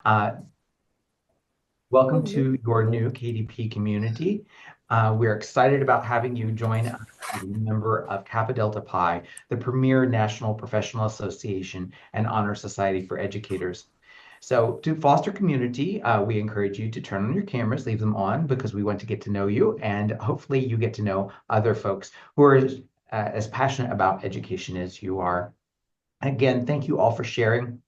Uh, Welcome to your new KDP community. We're excited about having you join us as a member of Kappa Delta Pi, the premier national professional association and honor society for educators. So to foster community, we encourage you to turn on your cameras, leave them on because we want to get to know you, and hopefully you get to know other folks who are as passionate about education as you are. Again, thank you all for sharing.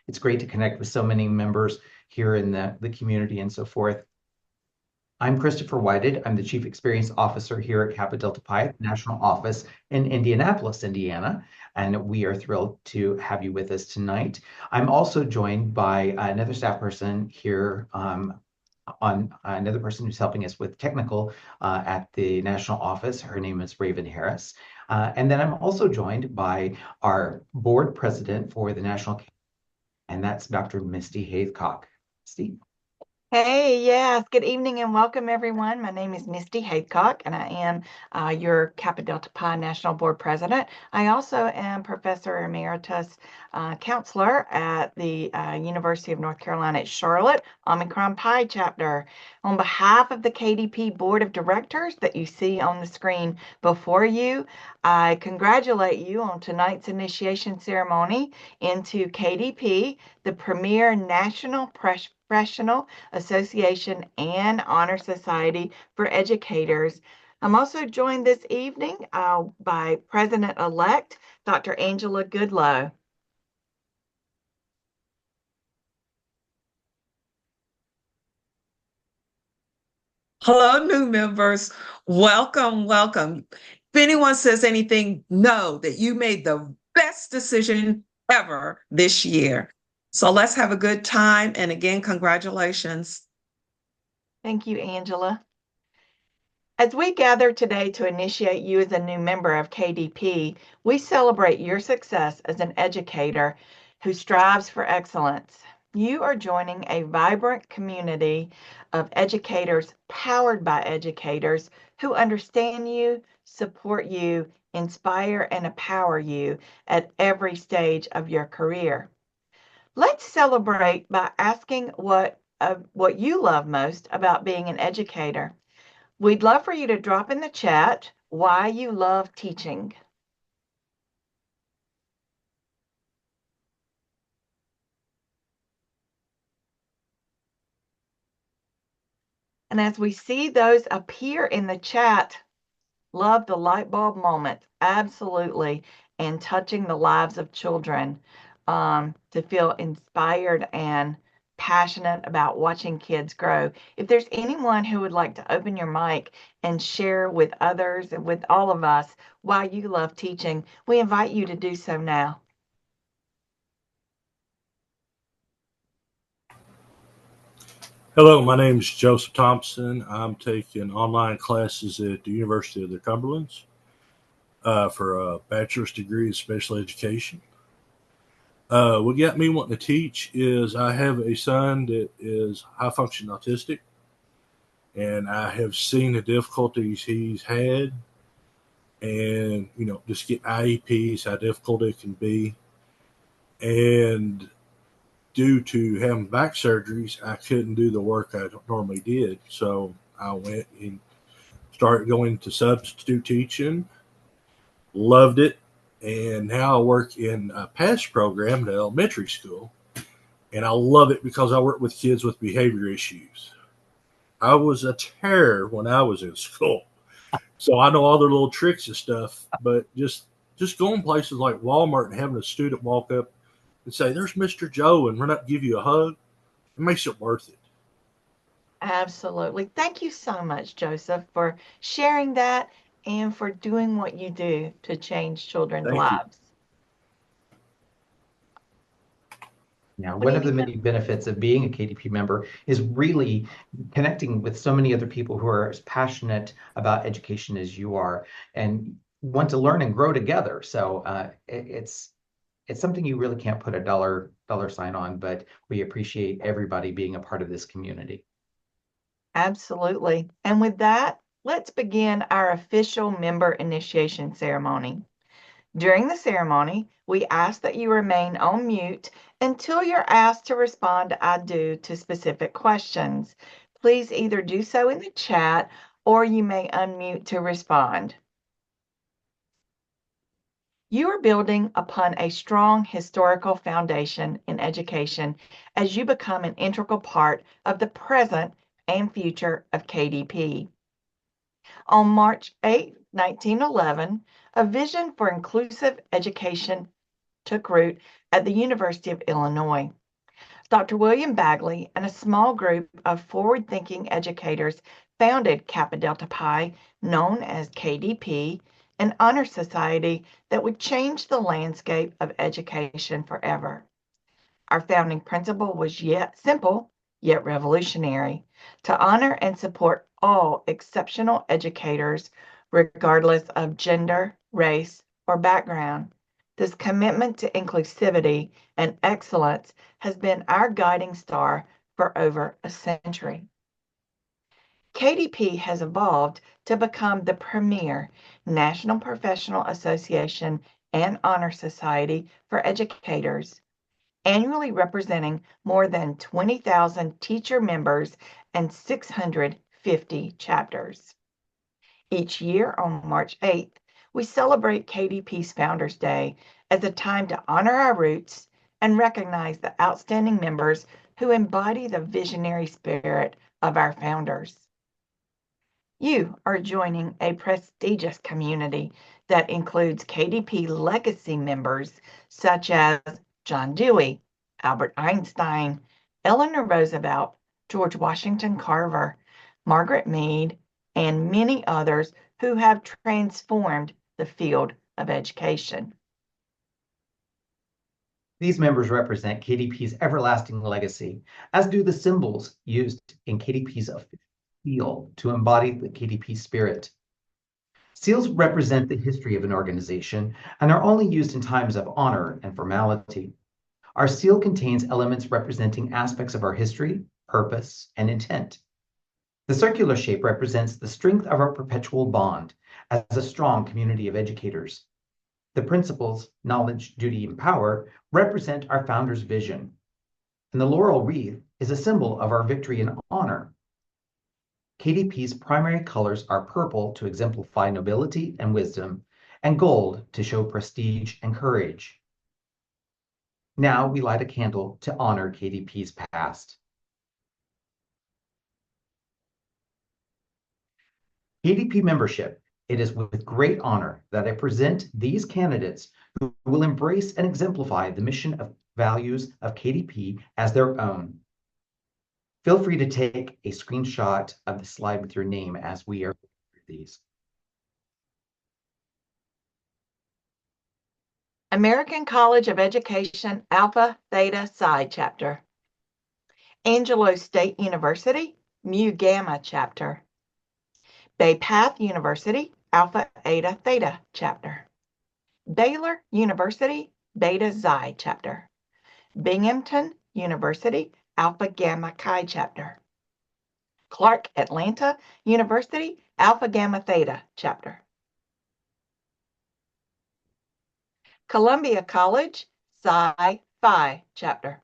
It's great to connect with so many members here in the community and so forth. I'm Christopher Whited. I'm the Chief Experience Officer here at Kappa Delta Pi National Office in Indianapolis, Indiana, and we are thrilled to have you with us tonight. I'm also joined by another staff person here on another person who's helping us with technical at the national office. Her name is Raven Harris. And then I'm also joined by our board president for the national, and that's Dr. Misty Haycock. Misty? Hey, yes, good evening and welcome everyone. My name is Misty Haycock and I am your Kappa Delta Pi National Board President. I also am Professor Emeritus Counselor at the University of North Carolina at Charlotte, Omicron Pi Chapter. On behalf of the KDP Board of Directors that you see on the screen before you, I congratulate you on tonight's initiation ceremony into KDP, the premier national professional association and honor society for educators. I'm also joined this evening by President-elect Dr. Angela Goodloe. Hello, new members. Welcome, welcome. If anyone says anything, know that you made the best decision ever this year. So let's have a good time. And again, congratulations. Thank you, Angela. As we gather today to initiate you as a new member of KDP, we celebrate your success as an educator who strives for excellence. You are joining a vibrant community of educators powered by educators who understand you, support you, inspire, and empower you at every stage of your career. Let's celebrate by asking what you love most about being an educator. We'd love for you to drop in the chat why you love teaching. And as we see those appear in the chat, love the light bulb moment, absolutely, and touching the lives of children, to feel inspired and passionate about watching kids grow. If there's anyone who would like to open your mic and share with others and with all of us why you love teaching, we invite you to do so now. Hello, my name is Joseph Thompson. I'm taking online classes at the University of the Cumberlands for a bachelor's degree in special education. What got me wanting to teach is I have a son that is high function autistic, and I have seen the difficulties he's had, and just getting IEPs, how difficult it can be, and due to having back surgeries, I couldn't do the work I normally did. So I went and started going to substitute teaching, loved it, and now I work in a PASS program at elementary school, and I love it because I work with kids with behavior issues. I was a terror when I was in school, so I know all their little tricks and stuff. But just going places like Walmart and having a student walk up and say, "There's Mr. Joe," and run up and give you a hug, it makes it worth it. Absolutely. Thank you so much, Joseph, for sharing that and for doing what you do to change children's Thank you. lives. Yeah, What do one you of the think? many benefits of being a KDP member is really connecting with so many other people who are as passionate about education as you are and want to learn and grow together. So it's something you really can't put a dollar sign on, but we appreciate everybody being a part of this community. Absolutely. And with that, let's begin our official member initiation ceremony. During the ceremony, we ask that you remain on mute until you're asked to respond "I do" to specific questions. Please either do so in the chat or you may unmute to respond. You are building upon a strong historical foundation in education as you become an integral part of the present and future of KDP. On March 8, 1911, a vision for inclusive education took root at the University of Illinois. Dr. William Bagley and a small group of forward-thinking educators founded Kappa Delta Pi, known as KDP, an honor society that would change the landscape of education forever. Our founding principle was yet simple, yet revolutionary, to honor and support all exceptional educators, regardless of gender, race, or background. This commitment to inclusivity and excellence has been our guiding star for over a century. KDP has evolved to become the premier National Professional Association and Honor Society for educators, annually representing more than 20,000 teacher members and 650 chapters. Each year on March 8th, we celebrate KDP's Founders Day as a time to honor our roots and recognize the outstanding members who embody the visionary spirit of our founders. You are joining a prestigious community that includes KDP legacy members such as John Dewey, Albert Einstein, Eleanor Roosevelt, George Washington Carver, Margaret Mead, and many others who have transformed the field of education. These members represent KDP's everlasting legacy, as do the symbols used in KDP's official seal to embody the KDP spirit. Seals represent the history of an organization and are only used in times of honor and formality. Our seal contains elements representing aspects of our history, purpose, and intent. The circular shape represents the strength of our perpetual bond as a strong community of educators. The principles, knowledge, duty, and power represent our founder's vision. And the laurel wreath is a symbol of our victory and honor. KDP's primary colors are purple to exemplify nobility and wisdom, and gold to show prestige and courage. Now we light a candle to honor KDP's past. KDP membership, it is with great honor that I present these candidates who will embrace and exemplify the mission of values of KDP as their own. Feel free to take a screenshot of the slide with your name as we are through these. American College of Education Alpha Theta Psi Chapter. Angelo State University Mu Gamma Chapter. Bay Path University Alpha Eta Theta Chapter. Baylor University Beta Xi Chapter. Binghamton University Alpha Gamma Chi Chapter. Clark Atlanta University Alpha Gamma Theta Chapter. Columbia College Psi Phi Chapter.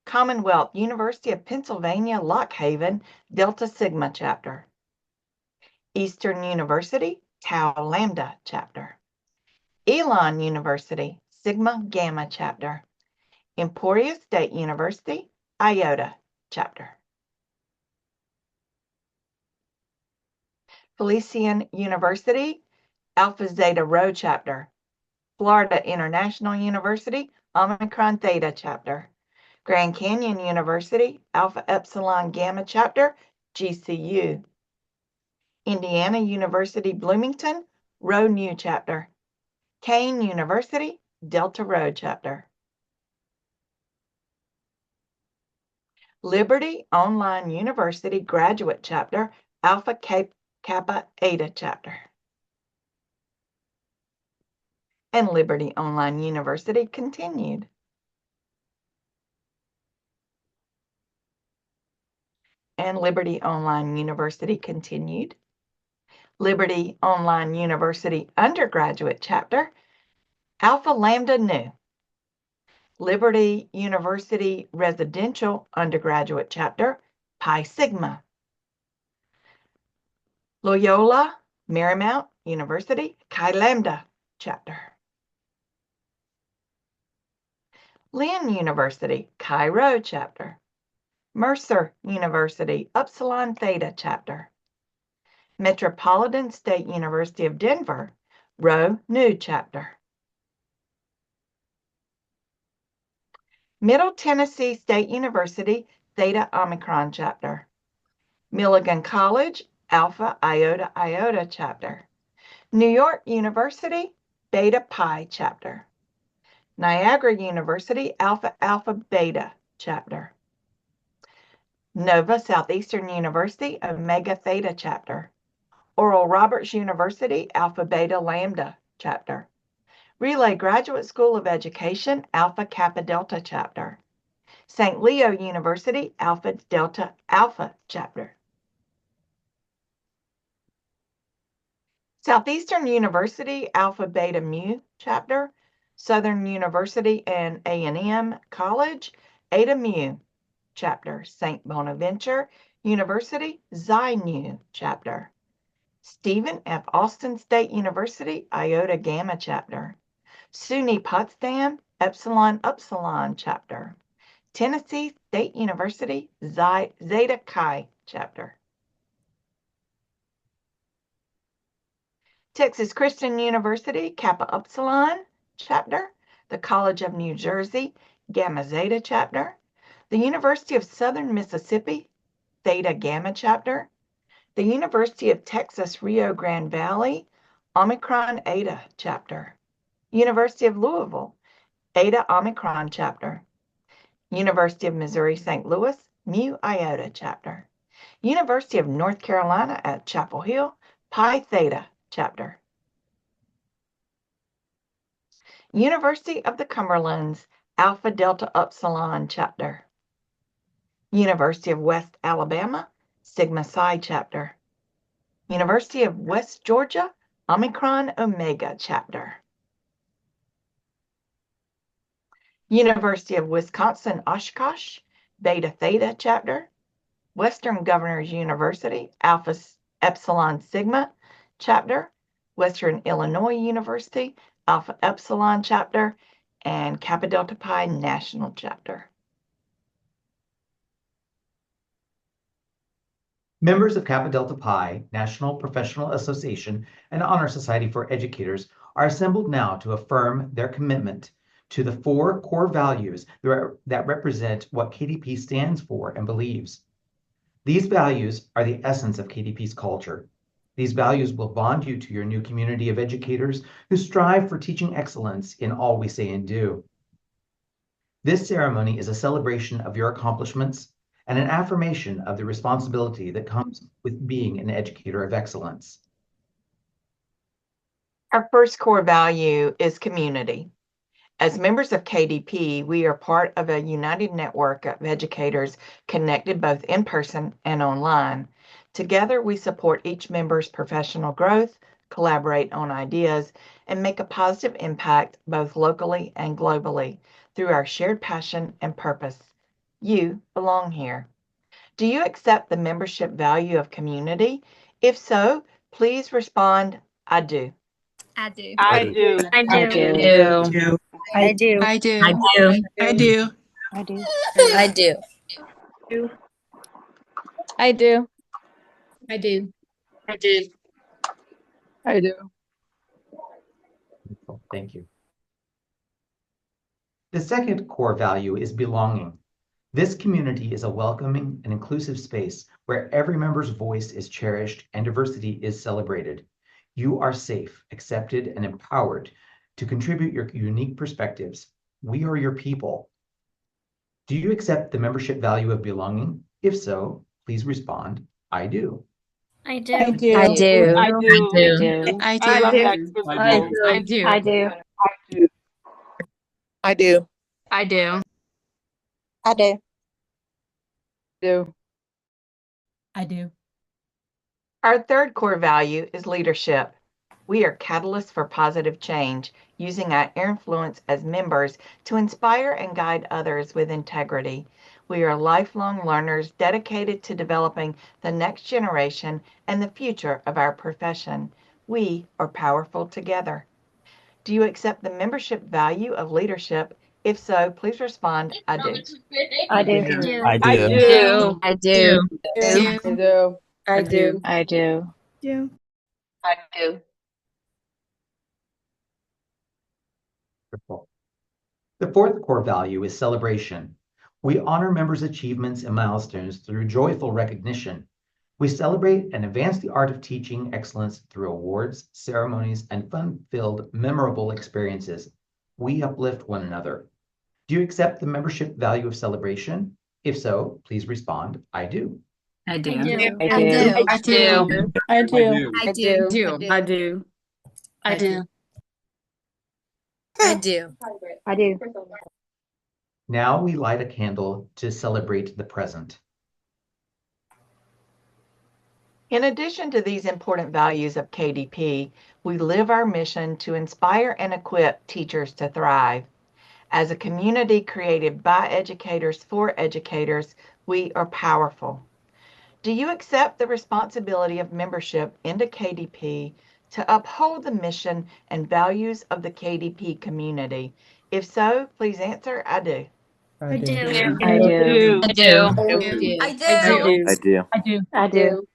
Commonwealth University of Pennsylvania Lock Haven Delta Sigma Chapter. Eastern University Tau Lambda Chapter. Elon University Sigma Gamma Chapter. Emporia State University Iota Chapter. Felician University Alpha Zeta Rho Chapter. Florida International University Omicron Theta Chapter. Grand Canyon University Alpha Epsilon Gamma Chapter GCU. Indiana University Bloomington Rho Nu Chapter. Kane University Delta Rho Chapter. Liberty Online University Graduate Chapter Alpha Kappa Eta Chapter. And Liberty Online University Continued. And Liberty Online University Continued. Liberty Online University Undergraduate Chapter Alpha Lambda Nu. Liberty University Residential Undergraduate Chapter, Pi Sigma. Loyola Marymount University, Chi Lambda Chapter. Lynn University, Chi Rho Chapter. Mercer University, Upsilon Theta Chapter. Metropolitan State University of Denver, Rho Nu Chapter. Middle Tennessee State University, Theta Omicron Chapter. Milligan College, Alpha Iota Iota Chapter. New York University, Beta Pi Chapter. Niagara University, Alpha Alpha Beta Chapter. Nova Southeastern University, Omega Theta Chapter. Oral Roberts University, Alpha Beta Lambda Chapter. Relay Graduate School of Education, Alpha Kappa Delta Chapter. St. Leo University, Alpha Delta Alpha Chapter. Southeastern University, Alpha Beta Mu Chapter. Southern University and A&M College, Eta Mu Chapter. St. Bonaventure University, Xi Nu Chapter. Stephen F. Austin State University, Iota Gamma Chapter. SUNY Potsdam, Epsilon Upsilon Chapter. Tennessee State University, Zeta Chi Chapter. Texas Christian University, Kappa Upsilon Chapter. The College of New Jersey, Gamma Zeta Chapter. The University of Southern Mississippi, Theta Gamma Chapter. The University of Texas Rio Grande Valley, Omicron Eta Chapter. University of Louisville, Eta Omicron Chapter. University of Missouri St. Louis, Mu Iota Chapter. University of North Carolina at Chapel Hill, Pi Theta Chapter. University of the Cumberlands, Alpha Delta Upsilon Chapter. University of West Alabama, Sigma Psi Chapter. University of West Georgia, Omicron Omega Chapter. University of Wisconsin Oshkosh, Beta Theta Chapter. Western Governors University, Alpha Epsilon Sigma Chapter. Western Illinois University, Alpha Epsilon Chapter, and Kappa Delta Pi National Chapter. Members of Kappa Delta Pi, National Professional Association, and Honor Society for Educators are assembled now to affirm their commitment to the 4 core values that represent what KDP stands for and believes. These values are the essence of KDP's culture. These values will bond you to your new community of educators who strive for teaching excellence in all we say and do. This ceremony is a celebration of your accomplishments and an affirmation of the responsibility that comes with being an educator of excellence. Our first core value is community. As members of KDP, we are part of a united network of educators connected both in person and online. Together, we support each member's professional growth, collaborate on ideas, and make a positive impact both locally and globally through our shared passion and purpose. You belong here. Do you accept the membership value of community? If so, please respond, I do. I do. I do. I do. I do. I do. I do. I do. I do. I do. I do. I do. I do. I do. Thank you. The second core value is belonging. This community is a welcoming and inclusive space where every member's voice is cherished and diversity is celebrated. You are safe, accepted, and empowered to contribute your unique perspectives. We are your people. Do you accept the membership value of belonging? If so, please respond, I do. I do. I do. I do. I do. I do. I love that. I do. I do. I do. I do. I do. I do. Do. I do. Our third core value is leadership. We are catalysts for positive change, using our influence as members to inspire and guide others with integrity. We are lifelong learners dedicated to developing the next generation and the future of our profession. We are powerful together. Do you accept the membership value of leadership? If so, please respond, I do. I do. I I do. do. I do. Do. I do. I do. I do. Do. I do. Wonderful. The fourth core value is celebration. We honor members' achievements and milestones through joyful recognition. We celebrate and advance the art of teaching excellence through awards, ceremonies, and fun-filled, memorable experiences. We uplift one another. Do you accept the membership value of celebration? If so, please respond, I do. I do. I do. I do. I do. I do. I do. I do. I do. I do. I do. Now we light a candle to celebrate the present. In addition to these important values of KDP, we live our mission to inspire and equip teachers to thrive. As a community created by educators for educators, we are powerful. Do you accept the responsibility of membership into KDP to uphold the mission and values of the KDP community? If so, please answer, I do. I do. I do. I do. I do. I do. I do. I do. I do.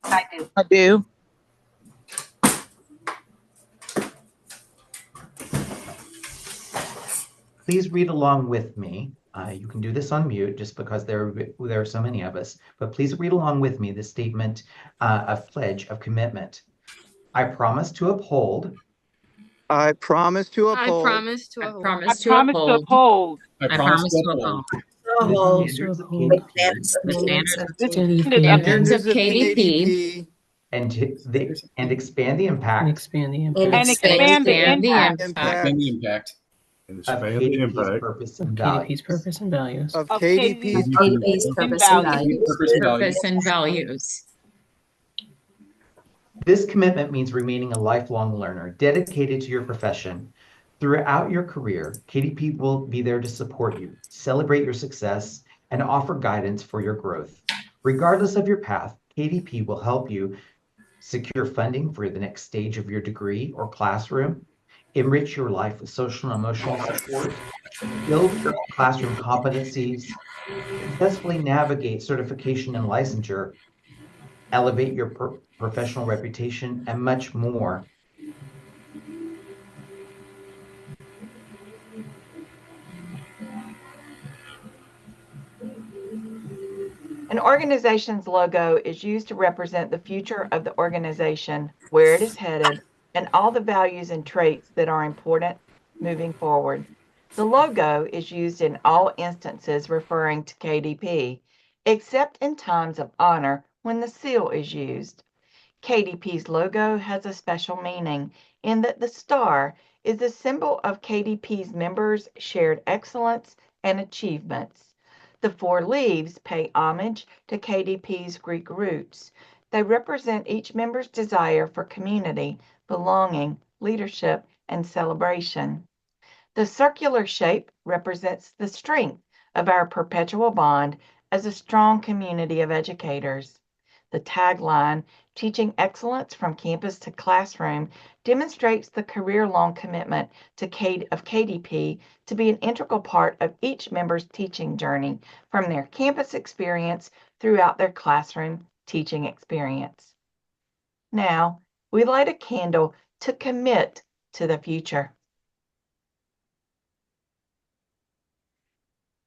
I do. I do. Please read along with me. You can do this on mute just because there are so many of us, but please read along with me the statement of pledge of commitment. I promise to uphold I promise to I uphold promise to uphold Promise to uphold I promise to uphold the standards of KDP the standards standards of KDP and expand the impact and and expand the impact impact And of expand the KDP's impact purpose and values. of KDP's KDP's purpose and values. purpose and values. This commitment means remaining a lifelong learner, dedicated to your profession. Throughout your career, KDP will be there to support you, celebrate your success, and offer guidance for your growth. Regardless of your path, KDP will help you secure funding for the next stage of your degree or classroom, enrich your life with social and emotional support, build your classroom competencies, successfully navigate certification and licensure, elevate your professional reputation, and much more. An organization's logo is used to represent the future of the organization, where it is headed, and all the values and traits that are important moving forward. The logo is used in all instances referring to KDP, except in times of honor when the seal is used. KDP's logo has a special meaning in that the star is a symbol of KDP's members' shared excellence and achievements. The four leaves pay homage to KDP's Greek roots. They represent each member's desire for community, belonging, leadership, and celebration. The circular shape represents the strength of our perpetual bond as a strong community of educators. The tagline, Teaching Excellence from Campus to Classroom, demonstrates the career-long commitment of KDP to be an integral part of each member's teaching journey, from their campus experience throughout their classroom teaching experience. Now, we light a candle to commit to the future.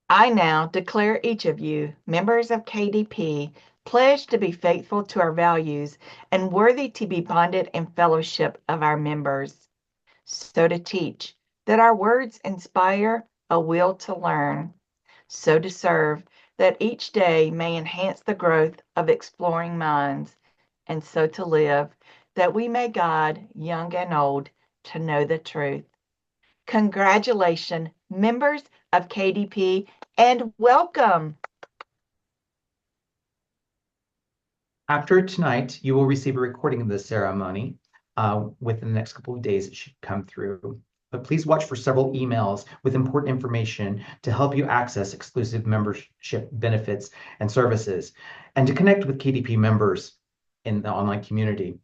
I now declare each of you, members of KDP, pledged to be faithful to our values and worthy to be bonded in fellowship of our members. So to teach, that our words inspire a will to learn. So to serve, that each day may enhance the growth of exploring minds. And so to live, that we may guide young and old to know the truth. Congratulations, members of KDP, and welcome. After tonight, you will receive a recording of the ceremony. Within the next couple of days, it should come through. But please watch for several emails with important information to help you access exclusive membership benefits and services, and to connect with KDP members in the online community.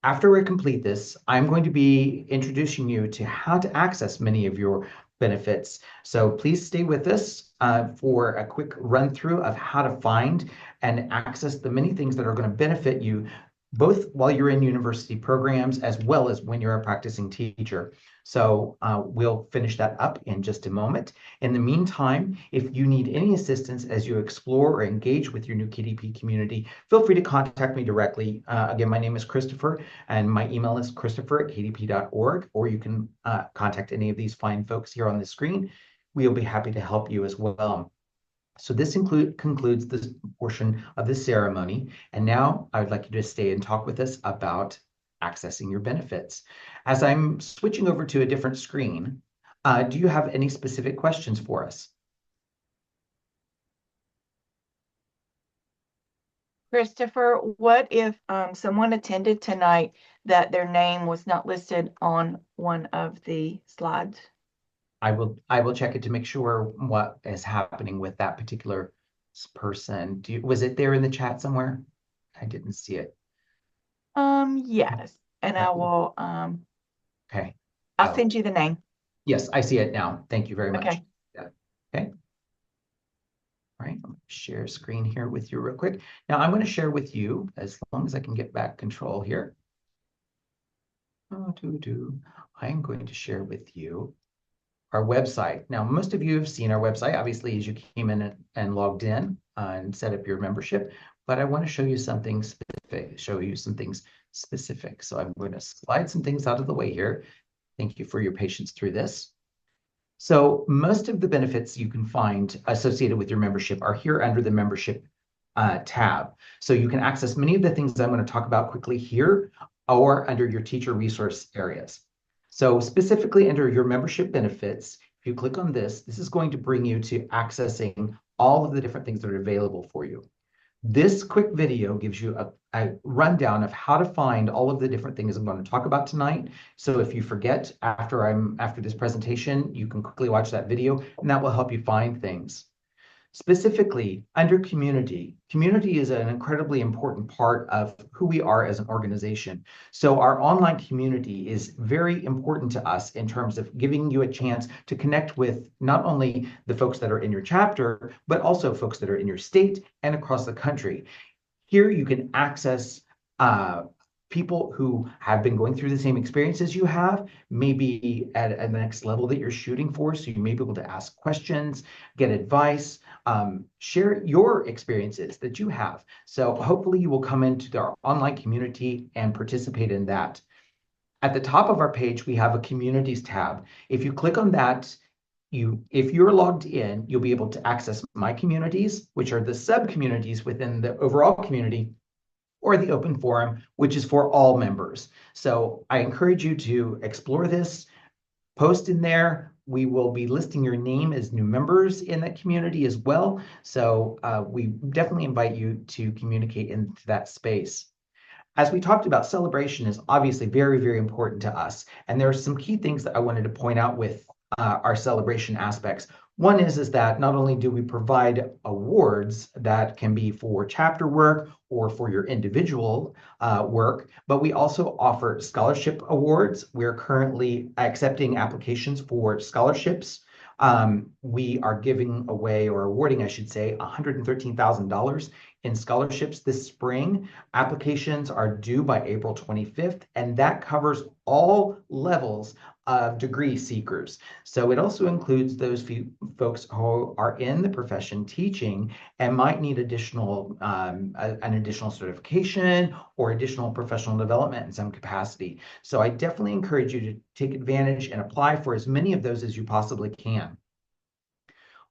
After we complete this, I'm going to be introducing you to how to access many of your benefits. So please stay with us for a quick run through of how to find and access the many things that are going to benefit you both while you're in university programs as well as when you're a practicing teacher. So we'll finish that up in just a moment. In the meantime, if you need any assistance as you explore or engage with your new KDP community, feel free to contact me directly. Again, my name is Christopher, and my email is christopher@kdp.org, or you can contact any of these fine folks here on the screen. We'll be happy to help you as well. So this concludes this portion of the ceremony. And now I would like you to stay and talk with us about accessing your benefits. As I'm switching over to a different screen, do you have any specific questions for us? Christopher, what if someone attended tonight that their name was not listed on one of the slides? I will check it to make sure what is happening with that particular person. Was it there in the chat somewhere? I didn't see it. Yes. And I will Okay. I'll send you the name. Yes, I see it now. Thank you very much. Okay. Yeah. Okay. All right, I'm share screen here with you real quick. Now I'm going to share with you, as long as I can get back control here. I'm going to share with you our website. Now, most of you have seen our website, obviously, as you came in and logged in and set up your membership, but I want to show you something specific, So I'm going to slide some things out of the way here. Thank you for your patience through this. So most of the benefits you can find associated with your membership are here under the membership tab. So you can access many of the things I'm going to talk about quickly here or under your teacher resource areas. So specifically under your membership benefits, if you click on this, this is going to bring you to accessing all of the different things that are available for you. This quick video gives you a rundown of how to find all of the different things I'm going to talk about tonight. So if you forget after this presentation, you can quickly watch that video, and that will help you find things. Specifically, under community is an incredibly important part of who we are as an organization. So our online community is very important to us in terms of giving you a chance to connect with not only the folks that are in your chapter, but also folks that are in your state and across the country. Here you can access people who have been going through the same experiences you have, maybe at the next level that you're shooting for. So you may be able to ask questions, get advice, share your experiences that you have. So hopefully you will come into our online community and participate in that. At the top of our page, we have a communities tab. If you click on that, if you're logged in, you'll be able to access my communities, which are the sub-communities within the overall community, or the open forum, which is for all members. So I encourage you to explore this, post in there. We will be listing your name as new members in that community as well. So we definitely invite you to communicate into that space. As we talked about, celebration is obviously very, very important to us. And there are some key things that I wanted to point out with our celebration aspects. One is that not only do we provide awards that can be for chapter work or for your individual work, but we also offer scholarship awards. We're currently accepting applications for scholarships. We are giving away, or awarding, I should say, $113,000 in scholarships this spring. Applications are due by April 25th, and that covers all levels of degree seekers. So it also includes those few folks who are in the profession teaching and might need additional an additional certification or additional professional development in some capacity. So I definitely encourage you to take advantage and apply for as many of those as you possibly can.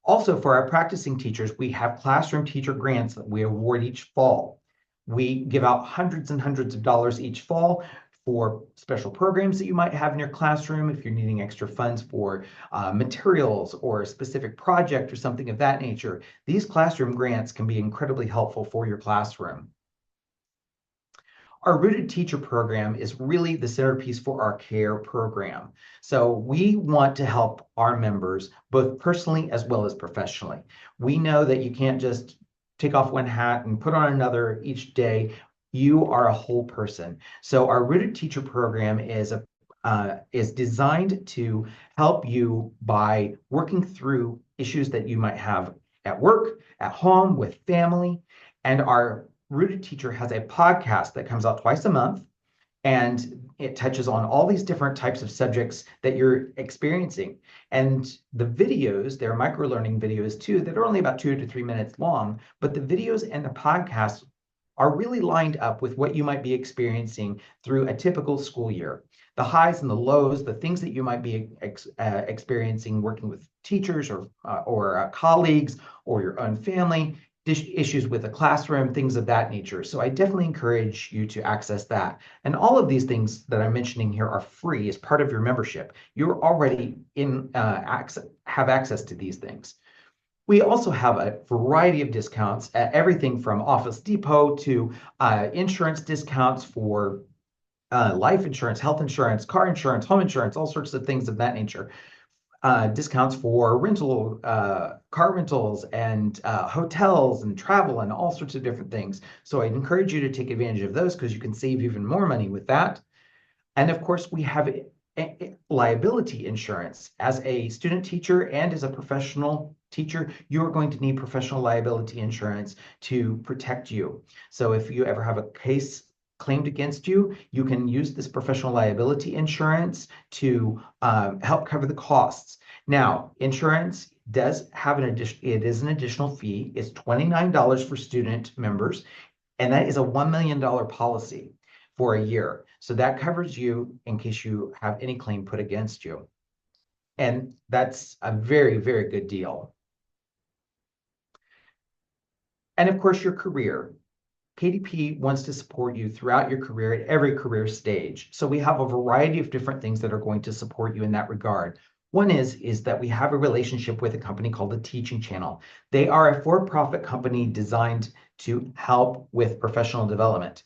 Also, for our practicing teachers, we have classroom teacher grants that we award each fall. We give out hundreds and hundreds of dollars each fall for special programs that you might have in your classroom, if you're needing extra funds for materials or a specific project or something of that nature. These classroom grants can be incredibly helpful for your classroom. Our Rooted Teacher program is really the centerpiece for our CARE program. So we want to help our members both personally as well as professionally. We know that you can't just take off one hat and put on another each day. You are a whole person. So our Rooted Teacher program is designed to help you by working through issues that you might have at work, at home, with family. And our Rooted Teacher has a podcast that comes out twice a month, and it touches on all these different types of subjects that you're experiencing. And the videos, they're micro learning videos too, that are only about 2 to 3 minutes long, but the videos and the podcasts are really lined up with what you might be experiencing through a typical school year. The highs and the lows, the things that you might be experiencing working with teachers or colleagues or your own family, issues with the classroom, things of that nature. So I definitely encourage you to access that. And all of these things that I'm mentioning here are free as part of your membership. You're already have access to these things. We also have a variety of discounts, everything from Office Depot to insurance discounts for life insurance, health insurance, car insurance, home insurance, all sorts of things of that nature. Discounts for car rentals and hotels and travel and all sorts of different things. So I'd encourage you to take advantage of those because you can save even more money with that. And of course, we have liability insurance. As a student teacher and as a professional teacher, you are going to need professional liability insurance to protect you. So if you ever have a case claimed against you, you can use this professional liability insurance to help cover the costs. Now, insurance does have it is an additional fee. It's $29 for student members, and that is a $1 million policy for a year. So that covers you in case you have any claim put against you. And that's a very, very good deal. And of course, your career. KDP wants to support you throughout your career at every career stage. So we have a variety of different things that are going to support you in that regard. One is that we have a relationship with a company called the Teaching Channel. They are a for-profit company designed to help with professional development.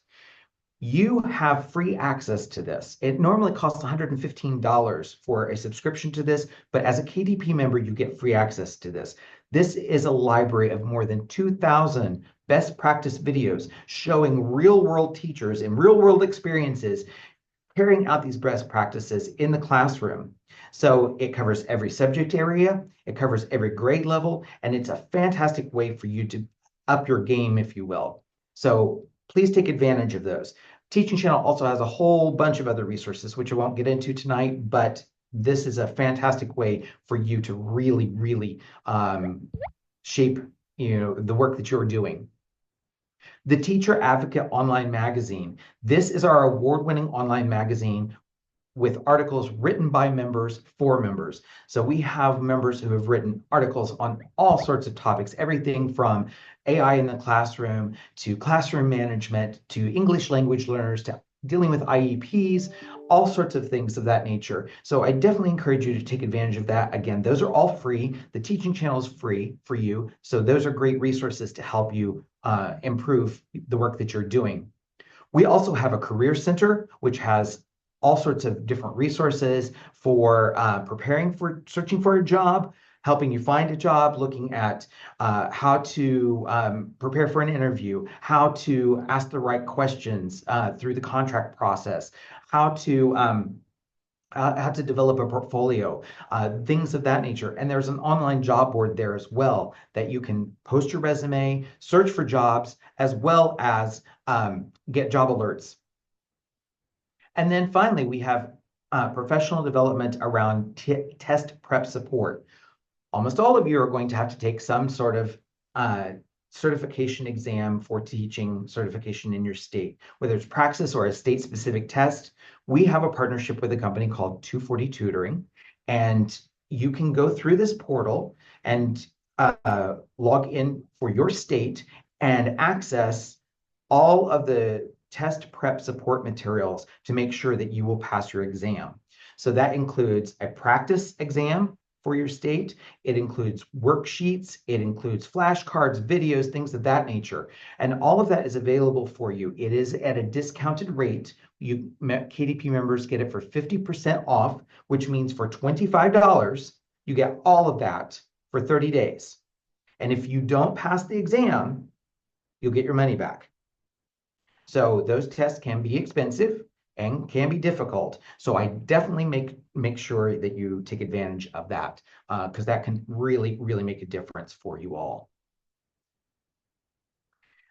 You have free access to this. It normally costs $115 for a subscription to this, but as a KDP member, you get free access to this. This is a library of more than 2,000 best practice videos showing real-world teachers and real-world experiences carrying out these best practices in the classroom. So it covers every subject area, it covers every grade level, and it's a fantastic way for you to up your game, if you will. So please take advantage of those. Teaching Channel also has a whole bunch of other resources, which I won't get into tonight, but this is a fantastic way for you to really, really shape, the work that you're doing. The Teacher Advocate Online Magazine. This is our award-winning online magazine with articles written by members for members. So we have members who have written articles on all sorts of topics, everything from AI in the classroom to classroom management to English language learners to dealing with IEPs, all sorts of things of that nature. So I definitely encourage you to take advantage of that. Again, those are all free. The Teaching Channel is free for you. So those are great resources to help you improve the work that you're doing. We also have a career center, which has all sorts of different resources for preparing for searching for a job, helping you find a job, looking at how to prepare for an interview, how to ask the right questions through the contract process, how to develop a portfolio, things of that nature. And there's an online job board there as well that you can post your resume, search for jobs, as well as get job alerts. And then finally, we have professional development around test prep support. Almost all of you are going to have to take some sort of certification exam for teaching certification in your state, whether it's Praxis or a state-specific test. We have a partnership with a company called 240 Tutoring, and you can go through this portal and log in for your state and access all of the test prep support materials to make sure that you will pass your exam. So that includes a practice exam for your state. It includes worksheets, it includes flashcards, videos, things of that nature. And all of that is available for you. It is at a discounted rate. KDP members get it for 50% off, which means for $25, you get all of that for 30 days. And if you don't pass the exam, you'll get your money back. So those tests can be expensive and can be difficult. So I definitely make sure that you take advantage of that because that can really, really make a difference for you all.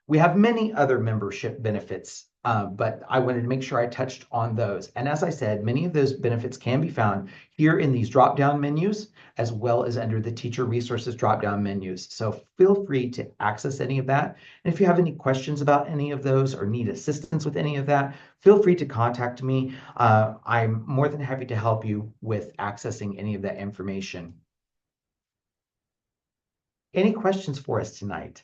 We have many other membership benefits, but I wanted to make sure I touched on those. And as I said, many of those benefits can be found here in these drop-down menus, as well as under the teacher resources drop-down menus. So feel free to access any of that. And if you have any questions about any of those or need assistance with any of that, feel free to contact me. I'm more than happy to help you with accessing any of that information. Any questions for us tonight?